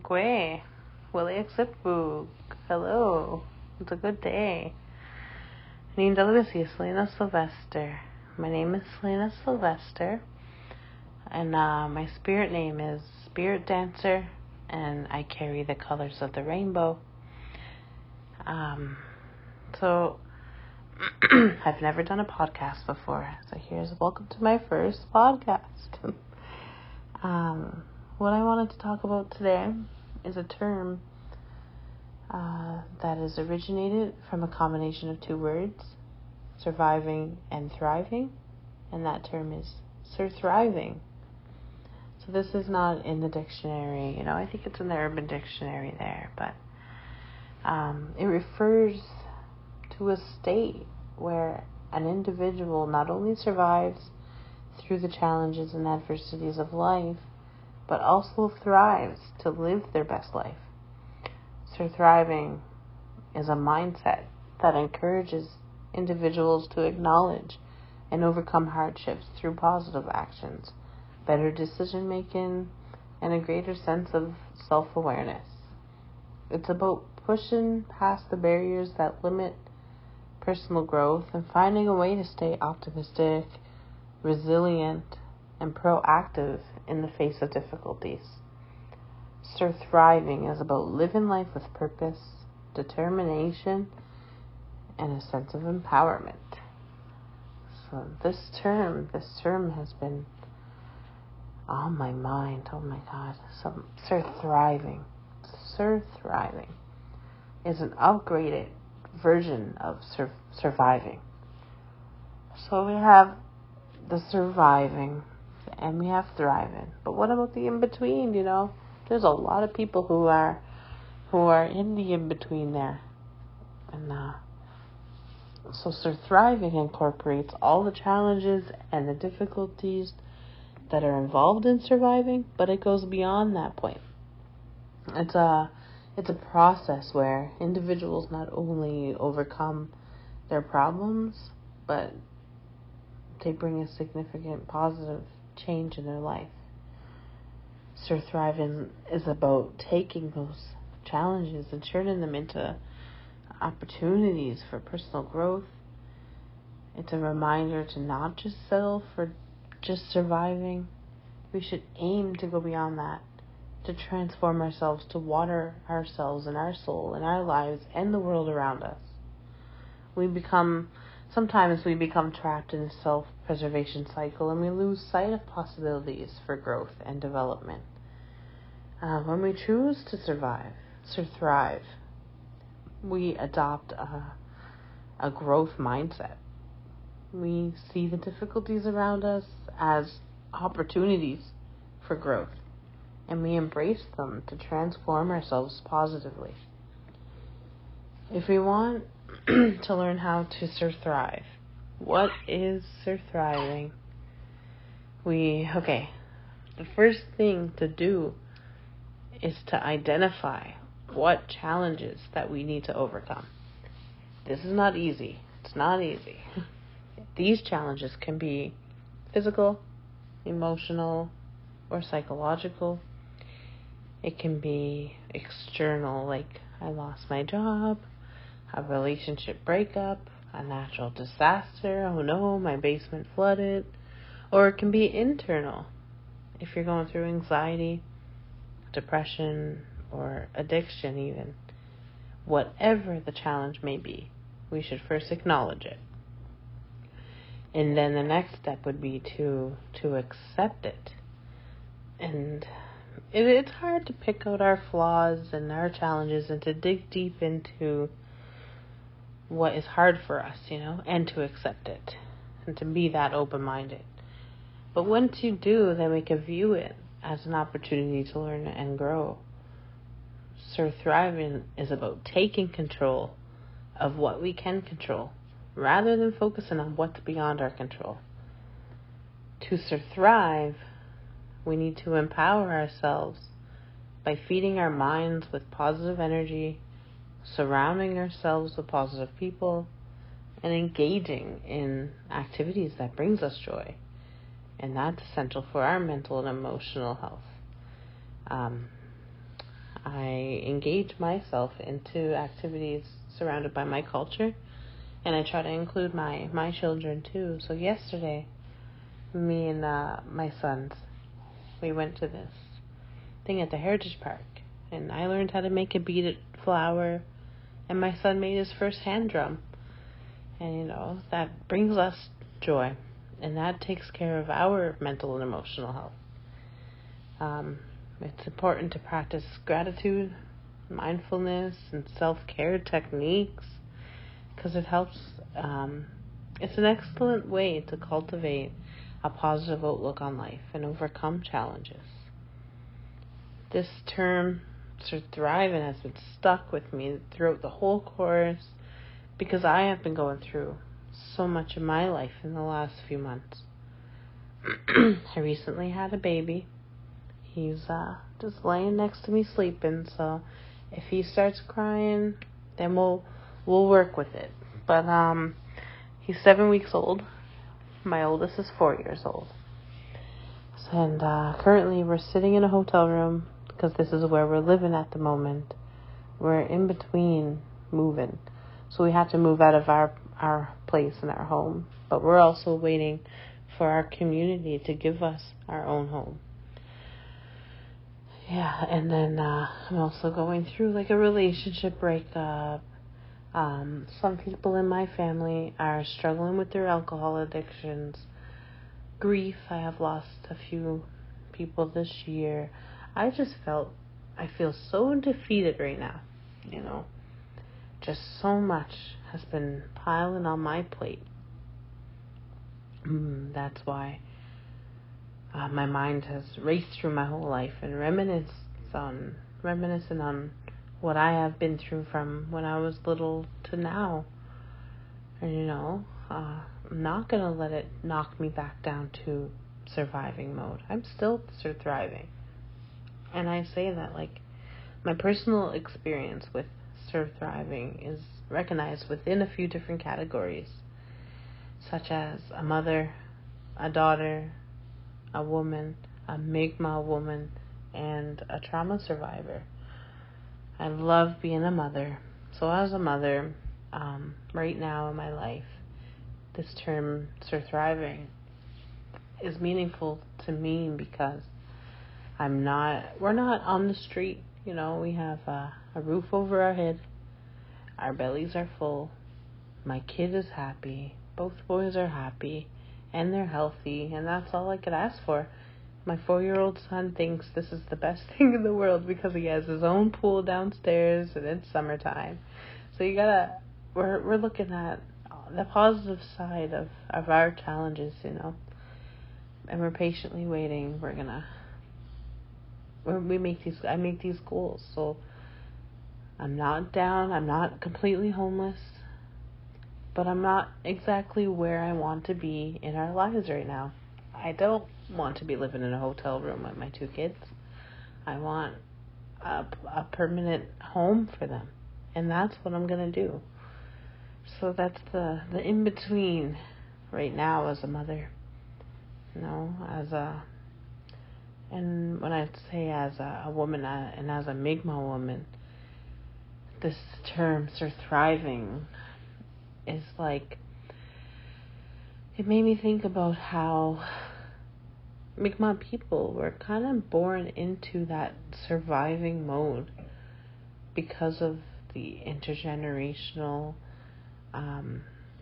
Gwe, Willie Exipboog. Hello. It's a good day. Selena Sylvester. My name is Selena Sylvester, and my spirit name is Spirit Dancer, and I carry the colors of the rainbow. So I've never done a podcast before, so welcome to my first podcast. What I wanted to talk about today is a term that is originated from a combination of two words, surviving and thriving, and that term is Surthriving. So this is not in the dictionary, I think it's in the Urban Dictionary there, but it refers to a state where an individual not only survives through the challenges and adversities of life, but also thrives to live their best life. Surthriving is a mindset that encourages individuals to acknowledge and overcome hardships through positive actions, better decision making, and a greater sense of self-awareness. It's about pushing past the barriers that limit personal growth and finding a way to stay optimistic, resilient, and proactive in the face of difficulties. Surthriving is about living life with purpose, determination, and a sense of empowerment. So this term has been on my mind. Oh my God. So Surthriving is an upgraded version of surviving. So we have the surviving and we have thriving. But what about the in-between, There's a lot of people who are in the in-between there. And so Surthriving incorporates all the challenges and the difficulties that are involved in surviving, but it goes beyond that point. It's a process where individuals not only overcome their problems, but they bring a significant positive change in their life. Surthriving is about taking those challenges and turning them into opportunities for personal growth. It's a reminder to not just settle for just surviving. We should aim to go beyond that, to transform ourselves, to water ourselves and our soul and our lives and the world around us. Sometimes we become trapped in a self-preservation cycle and we lose sight of possibilities for growth and development. When we choose to thrive, we adopt a growth mindset. We see the difficulties around us as opportunities for growth, and we embrace them to transform ourselves positively. If we want to learn how to surthrive, what is surthriving? The first thing to do is to identify what challenges that we need to overcome. This is not easy. It's not easy. These challenges can be physical, emotional, or psychological. It can be external, like I lost my job, a relationship breakup, a natural disaster, oh no, my basement flooded. Or it can be internal, if you're going through anxiety, depression, or addiction even. Whatever the challenge may be, we should first acknowledge it. And then the next step would be to accept it. And it's hard to pick out our flaws and our challenges and to dig deep into what is hard for us, and to accept it and to be that open-minded. But once you do, then we can view it as an opportunity to learn and grow. Surthriving is about taking control of what we can control rather than focusing on what's beyond our control. To surthrive, we need to empower ourselves by feeding our minds with positive energy, surrounding ourselves with positive people, and engaging in activities that brings us joy. And that's essential for our mental and emotional health. I engage myself into activities surrounded by my culture, and I try to include my children too. So yesterday, me and my sons, we went to this thing at the Heritage Park, and I learned how to make a beaded flower, and my son made his first hand drum. And, that brings us joy, and that takes care of our mental and emotional health. It's important to practice gratitude, mindfulness, and self-care techniques, because it helps. It's an excellent way to cultivate a positive outlook on life and overcome challenges. This term, Surthriving, has been stuck with me throughout the whole course, because I have been going through so much in my life in the last few months. I recently had a baby. He's just laying next to me sleeping, so if he starts crying, then we'll work with it. But he's 7 weeks old. My oldest is 4 years old. And currently we're sitting in a hotel room, because this is where we're living at the moment. We're in between moving. So we had to move out of our place and our home. But we're also waiting for our community to give us our own home. Yeah, and then I'm also going through like a relationship breakup. Some people in my family are struggling with their alcohol addictions. Grief, I have lost a few people this year. I feel so defeated right now, Just so much has been piling on my plate. That's why my mind has raced through my whole life and reminiscing on what I have been through from when I was little to now. And, I'm not going to let it knock me back down to surviving mode. I'm still thriving. And I say that like my personal experience with thriving is recognized within a few different categories, such as a mother, a daughter, a woman, a Mi'kmaq woman, and a trauma survivor. I love being a mother. So as a mother, right now in my life, this term Surthriving is meaningful to me because we're not on the street. We have a roof over our head. Our bellies are full. My kid is happy. Both boys are happy. And they're healthy. And that's all I could ask for. My 4-year-old son thinks this is the best thing in the world because he has his own pool downstairs and it's summertime. So we're looking at the positive side of our challenges, and we're patiently waiting. I make these goals. So I'm not down. I'm not completely homeless, but I'm not exactly where I want to be in our lives right now. I don't want to be living in a hotel room with my 2 kids. I want a permanent home for them, and that's what I'm going to do. So that's the in-between right now as a mother, and when I say as a woman and as a Mi'kmaq woman, this term Surthriving is like, it made me think about how Mi'kmaq people were kind of born into that surviving mode because of the intergenerational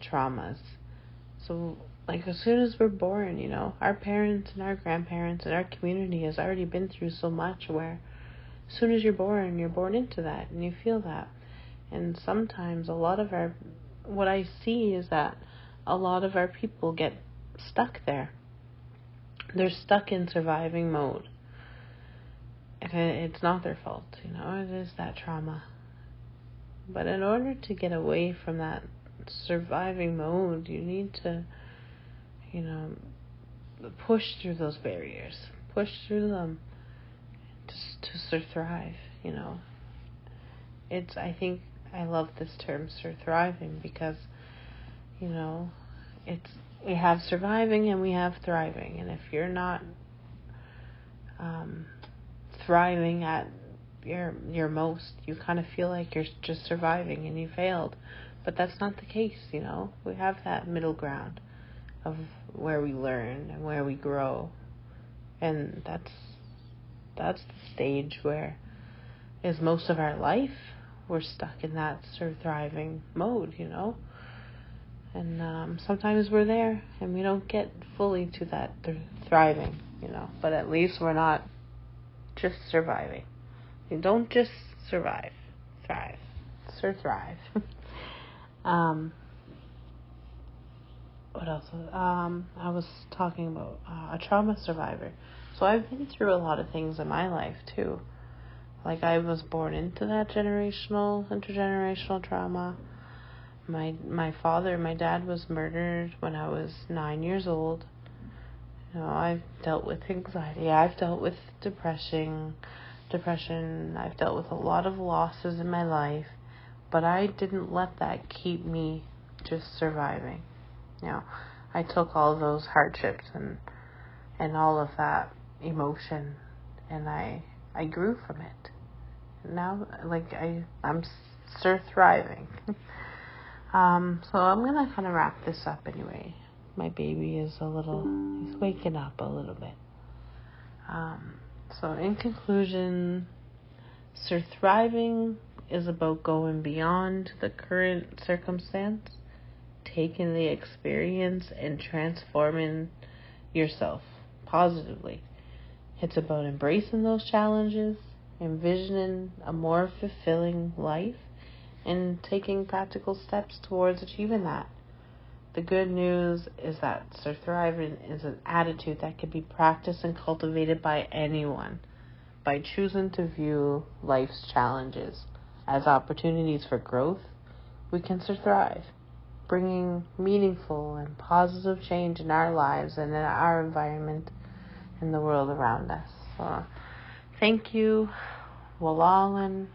traumas. So, like, as soon as we're born, our parents and our grandparents and our community has already been through so much where as soon as you're born into that and you feel that. And sometimes what I see is that a lot of our people get stuck there. They're stuck in surviving mode. And it's not their fault, it is that trauma. But in order to get away from that surviving mode, you need to, push through those barriers, push through them to thrive, I think I love this term Surthriving because, we have surviving and we have thriving. And if you're not thriving at your most, you kind of feel like you're just surviving and you failed. But that's not the case, you know. We have that middle ground of where we learn and where we grow. And that's the stage where is most of our life. We're stuck in that surthriving mode, you know. And sometimes we're there and we don't get fully to that thriving, you know. But at least we're not just surviving. You don't just survive, thrive, surthrive. What else? I was talking about a trauma survivor. So I've been through a lot of things in my life too. Like I was born into that intergenerational trauma. My dad was murdered when I was 9 years old. You know, I've dealt with anxiety. I've dealt with depression. I've dealt with a lot of losses in my life, but I didn't let that keep me just surviving. You know, I took all those hardships and all of that emotion, and I grew from it. Now, like I'm surthriving. So I'm gonna kind of wrap this up anyway. My baby is he's waking up a little bit. So in conclusion, surthriving is about going beyond the current circumstance, taking the experience and transforming yourself positively. It's about embracing those challenges, envisioning a more fulfilling life, and taking practical steps towards achieving that. The good news is that surthriving is an attitude that can be practiced and cultivated by anyone by choosing to view life's challenges as opportunities for growth. We can surthrive, bringing meaningful and positive change in our lives and in our environment and the world around us. So, thank you, Walalin,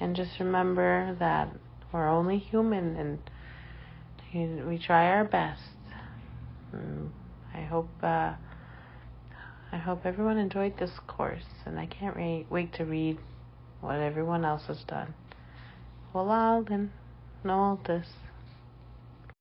and just remember that we're only human and we try our best. I hope everyone enjoyed this course, and I can't wait to read what everyone else has done. Walalin, no this.